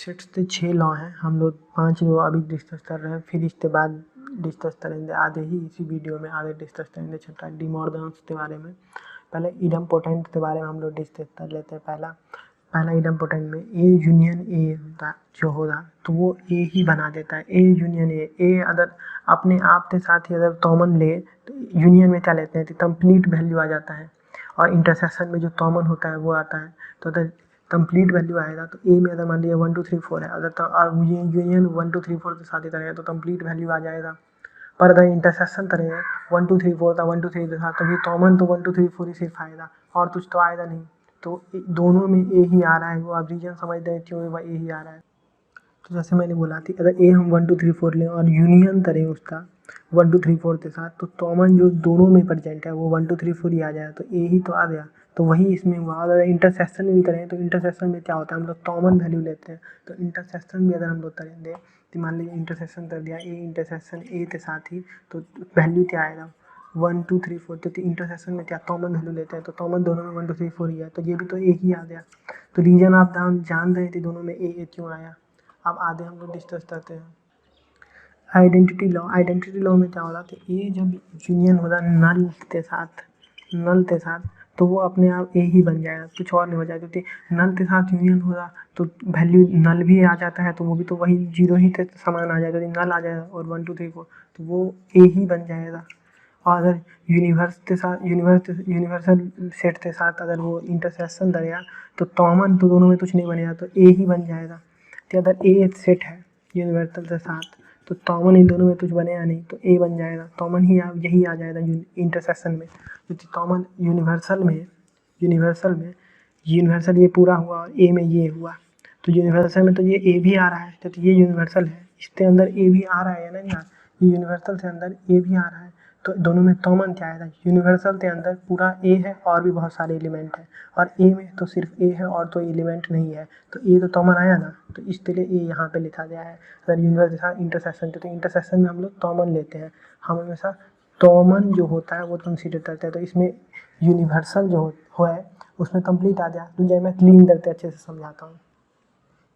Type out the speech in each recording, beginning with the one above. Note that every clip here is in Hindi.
सेट्स के 6 लॉ हैं, हम लोग 5 लॉ अभी डिस्कस कर रहे हैं, फिर इसके बाद डिस्कस करेंगे आधे ही इसी वीडियो में आधे डिस्कस करेंगे छठा डी मॉर्गन्स के बारे में। पहले इडम्पोटेंट के बारे में हम लोग डिस्कस कर लेते हैं। पहला इडम्पोटेंट में ए यूनियन ए होता जो होगा तो वो ए ही बना देता है। ए यूनियन ए अगर अपने आप के साथ ही अगर कॉमन ले तो यूनियन में क्या लेते हैं तो कंप्लीट वैल्यू आ जाता है, और इंटरसेक्शन में जो कॉमन होता है वो आता है। तो अगर कंप्लीट वैल्यू आएगा तो ए में अगर मान लीजिए 1 2 3 4 है, अगर और यूनियन 1 2 3 4 के साथ ही करेंगे तो कंप्लीट वैल्यू आ जाएगा। पर अगर इंटरसेक्शन करेंगे 1 2 3 4 था 1 2 3 के साथ, तभी कॉमन तो 1 2 3 4 ही सिर्फ आएगा और कुछ तो आएगा नहीं। तो दोनों में ए ही आ रहा है, वो आप रीजन समझ रहे क्यों वह ए ही आ रहा है। तो जैसे मैंने बोला थी अगर ए हम 1 2 3 4 लें और यूनियन करें उसका 1 2 3 4 के साथ, तो कॉमन जो दोनों में प्रेजेंट है वो 1 2 3 4 ही आ जाएगा, तो ए ही तो आ गया। तो वही इसमें हुआ। अगर इंटरसेक्शन भी करें तो इंटरसेक्शन में क्या होता है, हम लोग कॉमन वैल्यू लेते हैं। तो इंटरसेक्शन भी अगर हम लोग करेंगे तो मान लीजिए इंटरसेक्शन कर दिया ए इंटरसेक्शन ए के साथ ही, तो वैल्यू क्या आएगा 1 2 3 4। तो इंटरसेक्शन में क्या कॉमन वैल्यू लेते हैं, तो कॉमन दोनों में 1 2 3 4 ही है, तो ये भी तो ए ही आ गया। तो रीजन आप जान रहे थे दोनों में ए क्यों आया। अब आधे हम लोग डिस्कस करते हैं आइडेंटिटी लॉ में क्या होता है, ये जब यूनियन होगा नल के साथ तो वो अपने आप ए ही बन जाएगा, कुछ और नहीं हो जाएगा। क्योंकि नल के साथ यूनियन होगा तो वैल्यू नल भी आ जाता है, तो वो भी तो वही जीरो ही के समान आ जाएगा। यदि नल आ जाएगा और 1 2 3 4 तो वो ए ही बन जाएगा। और अगर यूनिवर्सल सेट के साथ अगर वो इंटरसेक्शन करेगा तो कॉमन तो दोनों में कुछ नहीं बनेगा, तो ए ही बन जाएगा। तो अगर ए एक सेट है यूनिवर्सल के साथ तो कॉमन इन दोनों में कुछ बनेगा नहीं, तो ए बन जाएगा। कॉमन ही यही आ जाएगा इंटरसेक्शन में, क्योंकि कॉमन यूनिवर्सल ये पूरा हुआ और ए में ये हुआ। तो यूनिवर्सल में तो ये ए भी आ रहा है, तो ये यूनिवर्सल है, इसके अंदर ए भी आ रहा है ना यार, ये यूनिवर्सल के अंदर ए भी आ रहा है। तो दोनों में कॉमन क्या आएगा, यूनिवर्सल के अंदर पूरा ए है और भी बहुत सारे एलिमेंट हैं, और ए में तो सिर्फ ए है और तो एलिमेंट नहीं है, तो ए तो कॉमन आया ना, तो इसके लिए ए यहाँ पे लिखा गया है। अगर यूनिवर्सल के साथ इंटरसेक्शन तो इंटरसेक्शन में हम लोग कॉमन लेते हैं, हम हमेशा कॉमन जो होता है वो कंसीडर करते हैं। तो इसमें यूनिवर्सल जो है उसमें कंप्लीट आ गया। तो जब मैं क्लीन करके अच्छे से समझाता हूँ,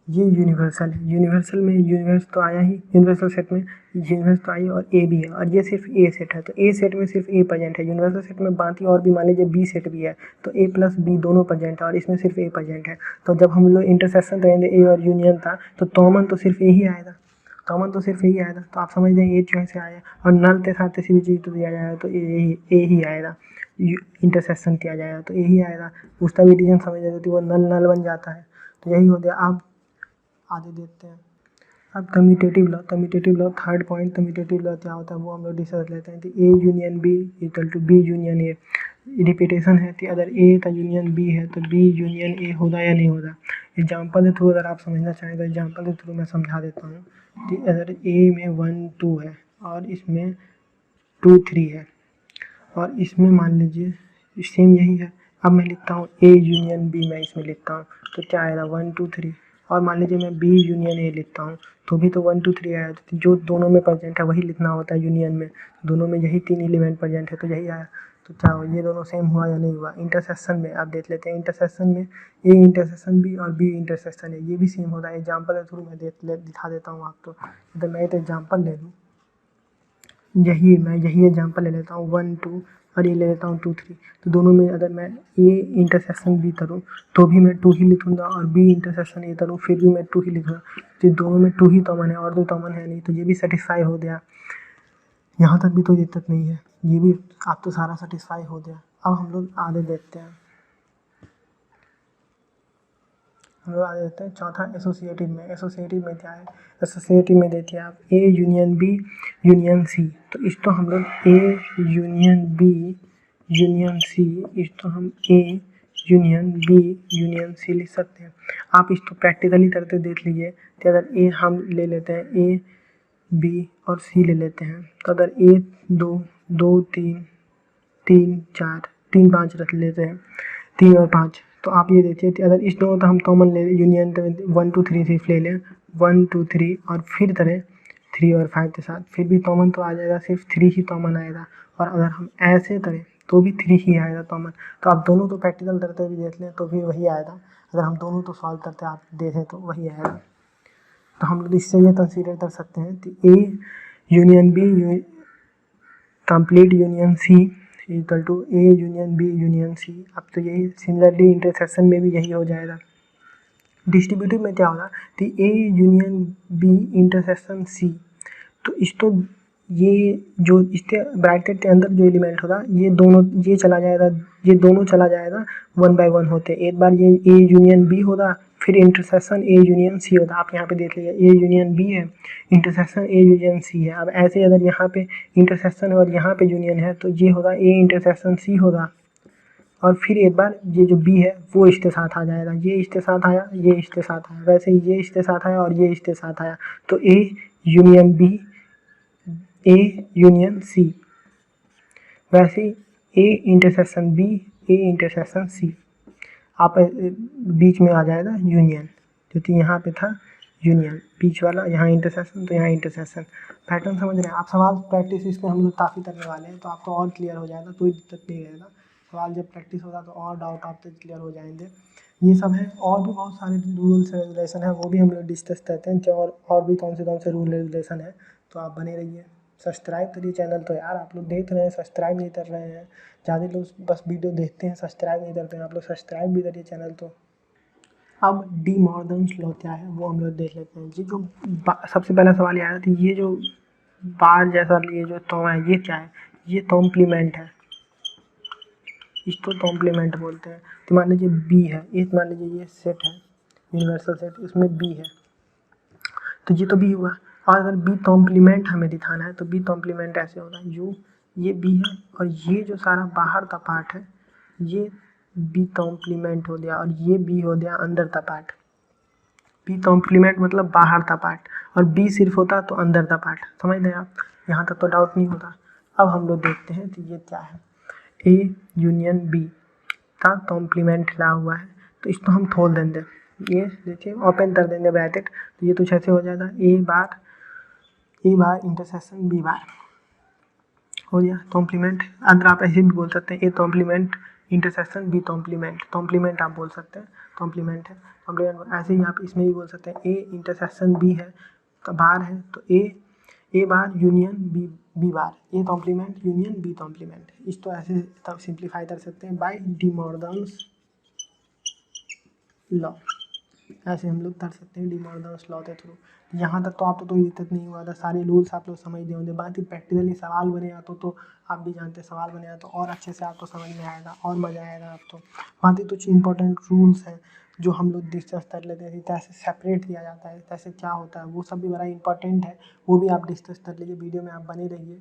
ये यूनिवर्सल है, यूनिवर्सल में यूनिवर्स तो आया ही, यूनिवर्सल सेट में यूनिवर्स तो आई और ए भी है, और ये सिर्फ ए सेट है, तो ए सेट में सिर्फ ए प्रेजेंट है। यूनिवर्सल सेट में बाकी और भी मान लीजिए बी सेट भी है, तो ए प्लस बी दोनों प्रेजेंट है और इसमें सिर्फ ए प्रेजेंट है। तो जब हम लोग इंटरसेक्शन करेंगे ए और यूनियन था तो कॉमन तो सिर्फ ए ही आएगा, तो आप समझ रहे हैं ये कैसे आया। और नल के साथ किसी भी चीज़ को दिया जाएगा तो ए ही आएगा, इंटरसेक्शन किया जाएगा तो ए ही आएगा, उसका भी रीजन समझ जाएगा तो वो नल बन जाता है। तो यही हो गया। आप आगे देखते हैं अब commutative law third point. Commutative law क्या होता है वो हम लोग डिस्कस लेते हैं। तो A union B equal to B union A, repetition है कि अगर ए का यूनियन बी है तो बी यूनियन ए होगा या नहीं होगा। एग्जाम्पल के थ्रू अगर आप समझना चाहें तो एग्जाम्पल के थ्रू मैं समझा देता हूँ कि अगर ए में 1 2 है और इसमें 2 3 है और इसमें मान लीजिए सेम यही है। अब मैं लिखता हूँ ए यूनियन बी, मैं इसमें लिखता हूँ तो क्या आएगा 1 2 3, और मान लीजिए मैं बी यूनियन ए लिखता हूँ तो भी तो 1 2 3 आया। तो जो दोनों में प्रेजेंट है वही लिखना होता है यूनियन में, दोनों में यही 3 एलिमेंट प्रेजेंट है तो यही आया। तो क्या हुआ, ये दोनों सेम हुआ या नहीं हुआ। इंटरसेक्शन में आप देख लेते हैं, इंटरसेक्शन में ए इंटरसेक्शन बी और बी इंटरसेक्शन है, ये भी सेम होता है। एग्जाम्पल के थ्रू मैं दिखा देता हूँ आपको। तो मैं एक एग्जाम्पल ले लूँ, यही एग्जाम्पल ले लेता हूँ 1 2 और ये ले लेता हूँ 2 3। तो दोनों में अगर मैं ए इंटरसेक्शन बी करूँ तो भी मैं 2 ही लिखूँगा, और बी इंटरसेक्शन ए करूँ फिर भी मैं 2 ही लिखूँगा। तो दोनों में 2 ही कॉमन है और 2 कॉमन है नहीं, तो ये भी सेटिस्फाई हो गया। यहाँ तक भी कोई दिक्कत नहीं है, ये भी आप तो सारा सेटिस्फाई हो गया। अब हम लोग आगे देखते हैं, चौथा एसोसिएटिव में क्या है। एसोसिएटिव में देखिए आप A union B union C, तो इसको हम लोग A union B union C, इसको हम A union B union C लिख सकते हैं। आप इसको प्रैक्टिकली करते देख लीजिए कि अगर ए हम ले लेते हैं ए बी और सी ले लेते हैं, तो अगर ए 2 2 3 3 4 3 5 रख लेते हैं, 3 और 5, तो आप ये देखिए कि अगर इस दोनों का हम कॉमन ले यूनियन 1 2 3 सिर्फ ले लें 1 2 3 और फिर करें 3 और 5 के साथ, फिर भी कॉमन तो आ जाएगा, सिर्फ 3 ही कॉमन आएगा। और अगर हम ऐसे करें तो भी 3 ही आएगा कॉमन। तो आप दोनों तो प्रैक्टिकल करते भी देख लें तो भी वही आएगा, अगर हम दोनों तो सॉल्व करते आप देखें तो वही आएगा। तो हम लोग इससे ये कंसीडर कर सकते हैं कि A union B complete union C equal to A union B union C. अब तो यही सिमिलरली इंटरसेक्शन में भी यही हो जाएगा। डिस्ट्रीब्यूटिव में क्या होगा कि A union B intersection C, तो इसको ये जो इसके ब्रैकेट के अंदर जो एलिमेंट होगा ये दोनों ये चला जाएगा, ये दोनों चला जाएगा 1 बाय 1 होते। एक बार ये ए यूनियन बी होगा, फिर इंटरसेक्शन ए यूनियन सी होगा। आप यहाँ पे देख लीजिए ए यूनियन बी है, इंटरसेक्शन ए यूनियन सी है। अब ऐसे अगर यहाँ पे इंटरसेक्शन है और यहाँ पे यूनियन है तो ये होगा ए इंटरसेक्शन सी होगा, और फिर एक बार ये जो बी है वो इसके साथ आ जाएगा, ये इसके साथ आया, ये इसके साथ आया, वैसे ही ये इसके साथ आया और ये इसके साथ आया, तो A union B A union C, वैसे ही A intersection B A intersection C, आप बीच में आ जाएगा यूनियन, क्योंकि यहाँ पे था यूनियन बीच वाला, यहाँ इंटरसेक्शन तो यहाँ इंटरसेक्शन। पैटर्न समझ रहे हैं आप? सवाल प्रैक्टिस इसमें हम लोग काफ़ी करने वाले हैं, तो आपको और क्लियर हो जाएगा, कोई दिक्कत नहीं रहेगा। सवाल जब प्रैक्टिस होगा तो और डाउट आपके क्लियर हो जाएंगे। ये सब है, और भी बहुत सारे रूल्स रेगुलेशन है, वो भी हम लोग डिस्कस करते हैं कि और भी कौन से रूल रेगुलेशन है। तो आप बने रहिए, सब्सक्राइब करिए चैनल। तो यार आप लोग देख रहे हैं सब्सक्राइब नहीं कर रहे हैं, ज़्यादा लोग बस वीडियो देखते हैं सब्सक्राइब नहीं करते हैं। आप लोग सब्सक्राइब भी करिए चैनल। तो अब डी मॉर्गन्स लॉ क्या है वो हम लोग देख लेते हैं। ये जो सबसे पहला सवाल आया था, ये जो बार जैसा ये जो तो है ये क्या है? ये कॉम्प्लीमेंट है, इसको कॉम्प्लीमेंट बोलते हैं। तो मान लीजिए बी है, एक मान लीजिए ये सेट है यूनिवर्सल सेट, इसमें बी है, तो ये तो बी हुआ। और अगर बी कॉम्प्लीमेंट हमें दिखाना है तो बी कॉम्प्लीमेंट ऐसे होगा, ये बी है और ये जो सारा बाहर का पार्ट है ये बी कॉम्प्लीमेंट हो गया, और ये बी हो गया अंदर का पार्ट। बी कॉम्प्लीमेंट मतलब बाहर का पार्ट, और बी सिर्फ होता तो अंदर का पार्ट। समझ रहे हैं आप? यहाँ तक तो डाउट नहीं होता। अब हम लोग देखते हैं कि ये क्या है। ए यूनियन बी का कॉम्प्लीमेंट ला हुआ है, तो इसको हम खोल देंगे, ये देखिए ओपन कर देंगे ब्रैकेट, तो ये कुछ ऐसे हो जाएगा ए बार इंटरसेक्शन बी बार हो गया कॉम्प्लीमेंट। अगर आप ऐसे भी बोल सकते हैं A complement intersection B complement आप बोल सकते हैं, कॉम्प्लीमेंट है कॉम्प्लीमेंट। ऐसे ही आप इसमें भी बोल सकते हैं ए इंटरसेक्शन बी है तो बार है, तो A bar union B bar, A complement union B complement. इसको ऐसे तब सिंप्लीफाई कर सकते हैं बाय डी मॉर्गन्स लॉ, ऐसे हम लोग कर सकते हैं डी मॉर्गन्स लॉ के थ्रू। यहाँ तक तो आपको कोई दिक्कत नहीं हुआ था, सारे रूल्स आप लोग समझ गए होंगे। बाकी प्रैक्टिकली सवाल बने या तो आप भी जानते हैं सवाल बने तो और अच्छे से आपको समझ में आएगा और मज़ा आएगा आपको। बाकी कुछ इंपॉर्टेंट रूल्स हैं जो हम लोग डिस्कस कर लेते हैं, कैसे सेपरेट किया जाता है, कैसे क्या होता है, वो सब भी बड़ा इंपॉर्टेंट है, वो भी आप डिस्कस कर लीजिए। वीडियो में आप बने रहिए।